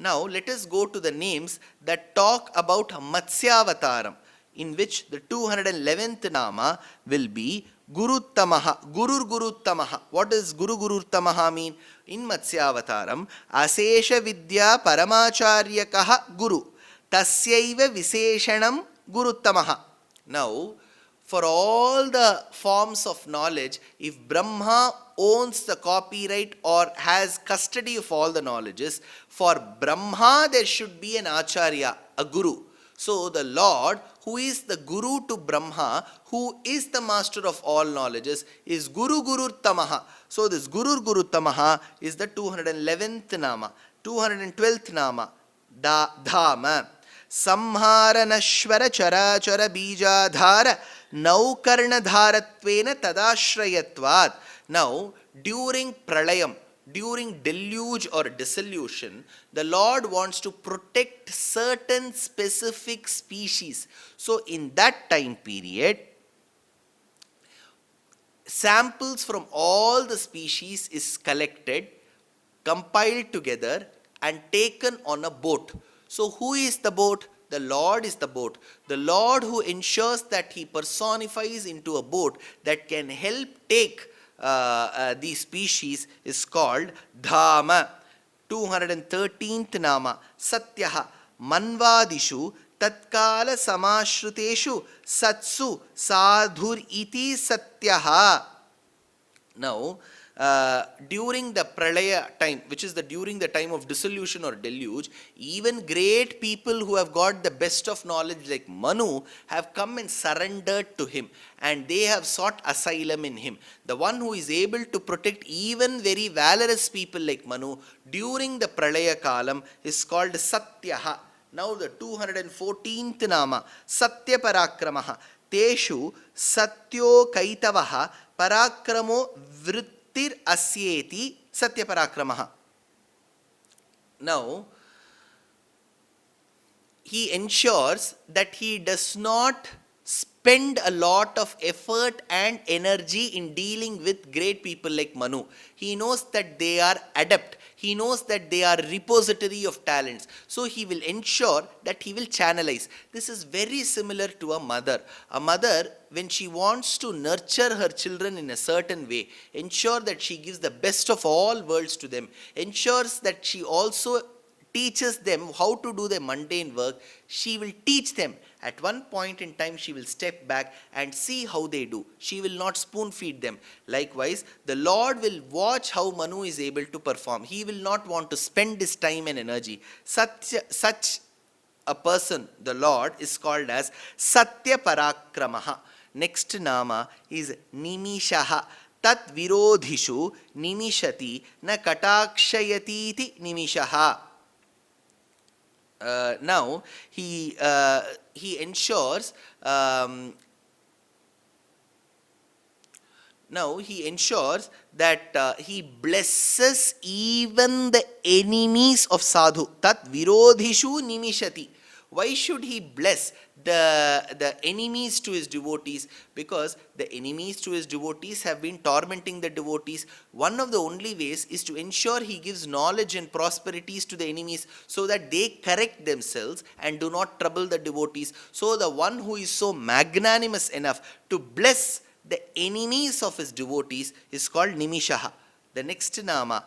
Now let us go to the names that talk about Matsyavataram, in which the 211th Nama will be Guruttamaha, Gurur Guruttamaha. What does Guru Guruttamaha mean? In Matsyavataram, Asesha Vidya Paramacharya Guru, Tasyaiva Viseshanam Guruttamaha. Now, for all the forms of knowledge, if Brahma owns the copyright or has custody of all the knowledges, for Brahma there should be an Acharya, a Guru. So the Lord, who is the Guru to Brahma, who is the master of all knowledges, is Guru Guruttamaha. So this Guru Guruttamaha is the 211th Nama. 212th Nama, Dhama. Samharanashvara Charachara Bijadhara Naukarnadharatvena Tadashrayatvat. Now, during Pralayam, during deluge or dissolution, the Lord wants to protect certain specific species. So, in that time period, samples from all the species is collected, compiled together and taken on a boat. So who is the boat? The Lord is the boat. The Lord who ensures that He personifies into a boat that can help take these species is called Dhama. 213th Nama, Satyaha, Manvadishu, Tatkala Samashruteshu, Satsu, Sadhur iti Satyaha. Now, during the Pralaya time, which is during the time of dissolution or deluge, even great people who have got the best of knowledge like Manu have come and surrendered to him, and they have sought asylum in him. The one who is able to protect even very valorous people like Manu during the Pralaya Kalam is called Satyaha. Now the 214th Nama, Satya Parakramaha, Teshu Satyo Kaitavaha Parakramo Vrittir Asyeti Satya Parakramaha. Now, he ensures that he does not spend a lot of effort and energy in dealing with great people like Manu. He knows that they are adept. He knows that they are repository of talents. So he will ensure that he will channelize. This is very similar to a mother. A mother, when she wants to nurture her children in a certain way, ensure that she gives the best of all worlds to them, ensures that she also teaches them how to do their mundane work. She will teach them. At one point in time, she will step back and see how they do. She will not spoon feed them. Likewise, the Lord will watch how Manu is able to perform. He will not want to spend his time and energy. Such a person, the Lord, is called as Satya Parakramaha. Next Nama is Nimishaha. Tat Virodhishu Nimishati Na Katakshayatiti Nimishaha. Now he ensures that he blesses even the enemies of sadhu. Tat virodhishu nimishati. Why should he bless the enemies to his devotees? Because the enemies to his devotees have been tormenting the devotees. One of the only ways is to ensure he gives knowledge and prosperities to the enemies so that they correct themselves and do not trouble the devotees. So the one who is so magnanimous enough to bless the enemies of his devotees is called Nimishaha. The next Nama,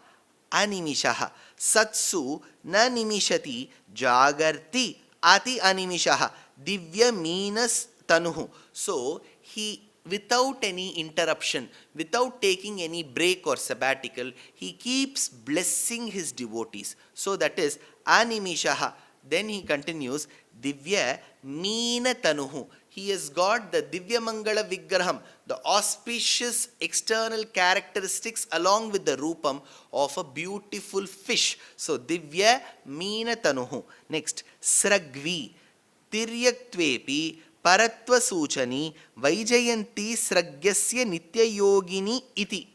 Animishaha. Satsu na nimishati jagarti ati animishaha. Divya Minas Tanuhu. So, he, without any interruption, without taking any break or sabbatical, he keeps blessing his devotees. So, that is Animishaha. Then he continues, Divya Meena Tanuhu. He has got the Divya Mangala Vigraham, the auspicious external characteristics along with the Rupam of a beautiful fish. So, Divya Meena Tanuhu. Next, Sragvi. Tiryaktvepi Paratva Suchani Vaijayanti Sragyasya Nitya Yogini iti.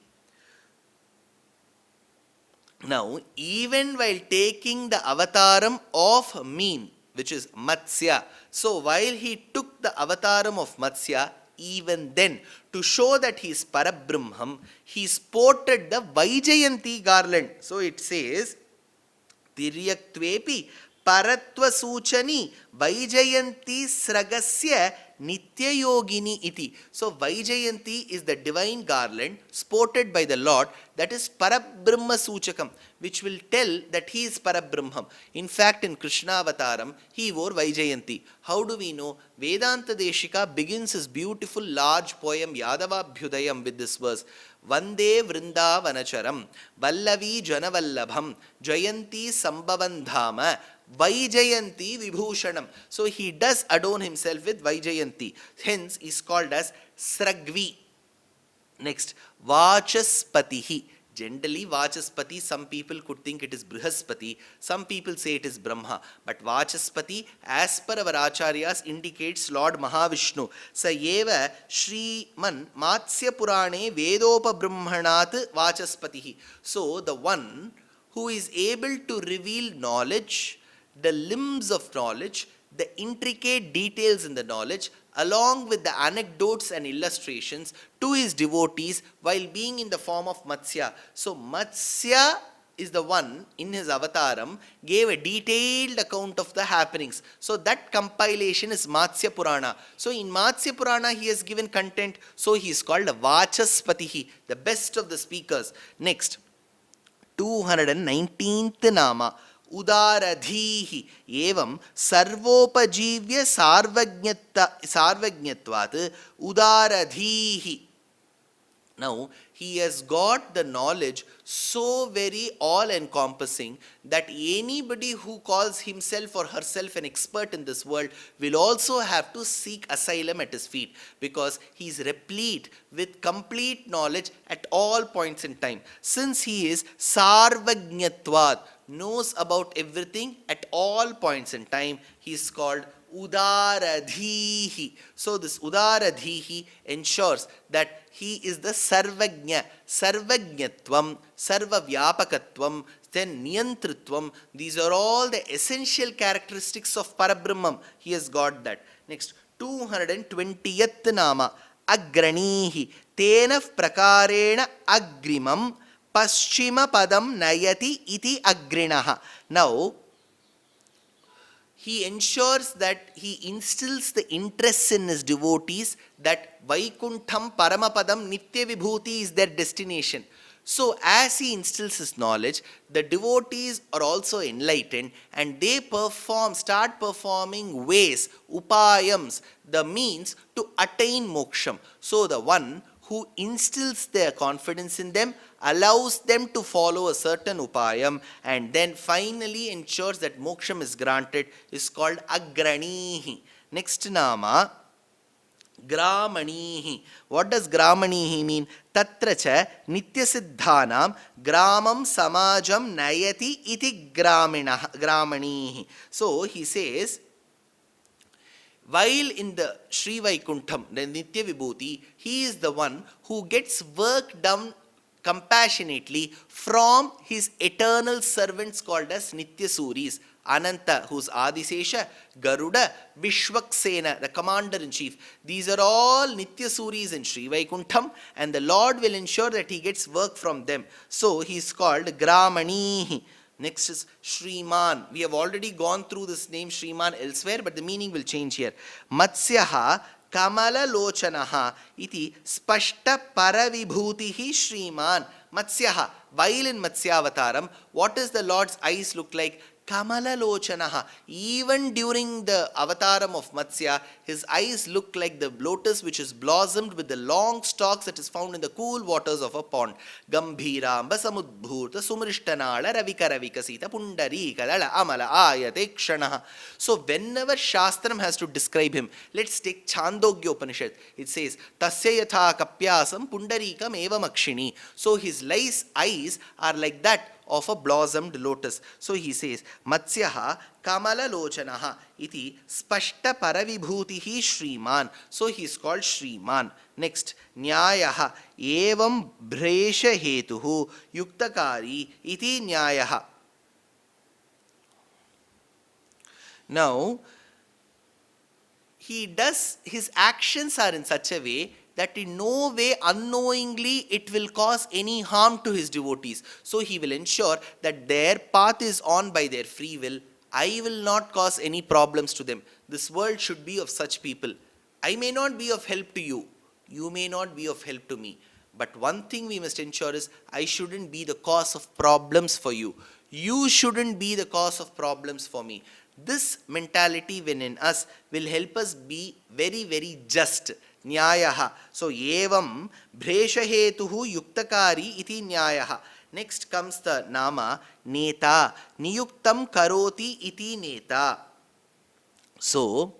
Now, even while taking the avataram of mean, which is Matsya, so while he took the avataram of Matsya, even then, to show that he is Parabrahmam, he sported the Vaijayanti garland. So it says, Tiryaktvepi paratva suchani Vaijayanti sragasya Nityayogini iti. So Vaijayanti is the divine garland sported by the Lord, that is Parabrahma Suchakam, which will tell that he is Parabrahmam. In fact, in Krishna Avataram, he wore Vaijayanti. How do we know? Vedanta Deshika begins his beautiful large poem Yadava Bhyudayam with this verse. Vande Vrindavanacharam Vallavi Janavallabham Jayanti Sambhavandhama Vaijayanti Vibhushanam. So he does adorn himself with Vaijayanti. Hence he is called as Sragvi. Next, Vachaspatihi. Generally, Vachaspati, some people could think it is Brihaspati, some people say it is Brahma. But Vachaspati, as per our Acharyas, indicates Lord Mahavishnu. Sa eva Shriman Matsya Purane Vedopa Brahmanat Vachaspatihi. So, the one who is able to reveal knowledge, the limbs of knowledge, the intricate details in the knowledge, along with the anecdotes and illustrations to his devotees while being in the form of Matsya. So Matsya is the one in his avataram gave a detailed account of the happenings. So that compilation is Matsya Purana. So in Matsya Purana he has given content. So he is called Vachaspatihi, the best of the speakers. Next, 219th Nama. Udaradhihi evam sarvopajivya sarvajñatvat udaradhihi. Now, he has got the knowledge so very all-encompassing that anybody who calls himself or herself an expert in this world will also have to seek asylum at his feet, because he is replete with complete knowledge at all points in time. Since he is sarvajñatvat, knows about everything at all points in time, he is called Udaradhihi. So this Udaradhihi ensures that he is the Sarvajña, Sarvajñatvam, Sarvavyapakatvam, then Niyantritvam. These are all the essential characteristics of Parabrahmam. He has got that. Next, 220th Nama. Agranihi Tenaf Prakarena Agrimam Paschima Padam Nayati iti Agrinaha. Now, he ensures that he instills the interest in his devotees that Vaikuntham Paramapadam Nitya Vibhuti is their destination. So, as he instills his knowledge, the devotees are also enlightened and they start performing ways, upayams, the means to attain moksham. So, the one who instills their confidence in them, allows them to follow a certain upayam, and then finally ensures that moksham is granted, is called Agranihi. Next Nama, Gramanihi. What does Gramanihi mean? Tatracha Nityasiddhanam Gramam Samajam Nayati iti Gramanihi. So he says, while in the Sri Vaikuntham, the Nitya Vibhuti, he is the one who gets work done compassionately from his eternal servants called as Nitya Suris. Ananta, who's Adisesha, Garuda, Vishwaksena, the commander-in-chief. These are all Nitya Suris in Sri Vaikuntham, and the Lord will ensure that he gets work from them. So he is called Gramanihi. Next is Shriman. We have already gone through this name Shriman elsewhere, but the meaning will change here. Matsyaha Kamala Lochanaha iti Spashta Paravibhutihi Shriman. Matsyaha. While in Matsyavataram, what does the Lord's eyes look like? Kamala Lochanaha. Even during the avataram of Matsya, his eyes look like the lotus which is blossomed with the long stalks that is found in the cool waters of a pond. Gambhira Samudbhurta Sumrishtanala Ravikaravika Pundari Kadala Amala Ayate Kshanaha. So whenever Shastram has to describe him, let's take Chandogya Upanishad. It says, Tasya Yatha Kapyasam Pundarikam Eva Makshini. So his eyes are like that of a blossomed lotus. So he says, Matsyaha Kamala Lochanaha iti Spashta Paravibhutihi Shriman. So he is called Shriman. Next, Nyayaha Evam Bhresha Hetuhu Yuktakari iti Nyayaha. Now, his actions are in such a way that in no way unknowingly it will cause any harm to his devotees. So he will ensure that their path is on by their free will. I will not cause any problems to them. This world should be of such people. I may not be of help to you. You may not be of help to me. But one thing we must ensure is I shouldn't be the cause of problems for you. You shouldn't be the cause of problems for me. This mentality when in us will help us be very, very just. Nyayaha. So, evam bhreshahetuhu yuktakari iti nyayaha. Next comes the nama neta. Niyuktam karoti iti neta. So,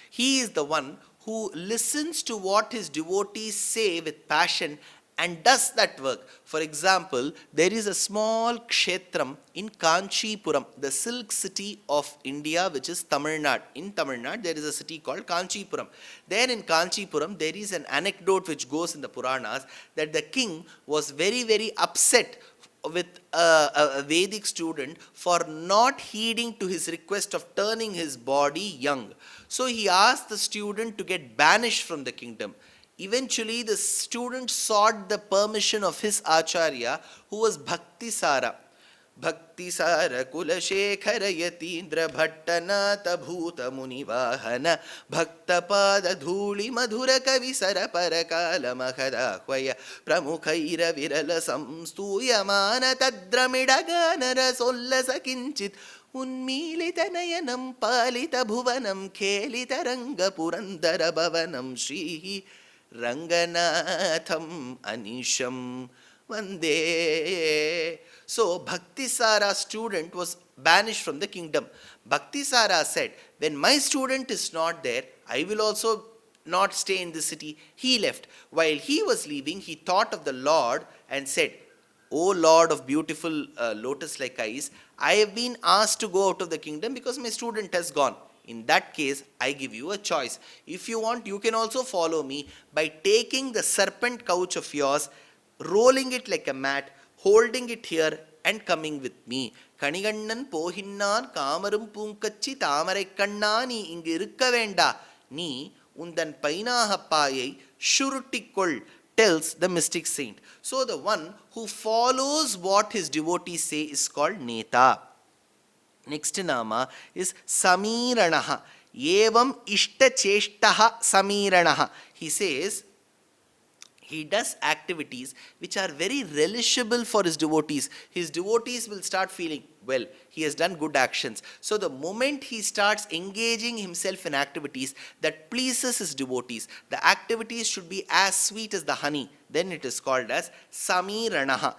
he is the one who listens to what his devotees say with passion and does that work. For example, there is a small kshetram in Kanchipuram, the silk city of India, which is Tamil Nadu. In Tamil Nadu, there is a city called Kanchipuram. There in Kanchipuram, there is an anecdote which goes in the Puranas that the king was very, very upset with a Vedic student for not heeding to his request of turning his body young. So he asked the student to get banished from the kingdom. Eventually, the student sought the permission of his acharya, who was Bhaktisara. Bhaktisara Kulashekara Yatindra Bhattanata Bhuta Munivahana Bhaktapada Dhuli Madhura Kavisara Parakala Mahadahvaya Pramukhaira Virala Samstuyamana Tadramidagana Sollasa Kinchit Unmilita Nayanam Palita Bhuvanam Kelita Ranga Purandara Bhavanam Shrihi Ranganatham Anisham Vande. So Bhaktisara's student was banished from the kingdom. Bhaktisara said, when my student is not there, I will also not stay in the city. He left. While he was leaving, he thought of the Lord and said, O Lord of beautiful lotus-like eyes, I have been asked to go out of the kingdom because my student has gone. In that case, I give you a choice. If you want, you can also follow me by taking the serpent couch of yours, rolling it like a mat, holding it here and coming with me. Kanigannan pohinnan kamarum punkachi tamarai kanna ni ingu irukka venda. Ni undan painaha paayai shurutikkol, tells the mystic saint. So the one who follows what his devotees say is called Neta. Next nama is Samiranaha. Evam ishta cheshtaha Samiranaha. He says, he does activities which are very relishable for his devotees. His devotees will start feeling, well, he has done good actions. So the moment he starts engaging himself in activities that pleases his devotees, the activities should be as sweet as the honey. Then it is called as Samiranaha.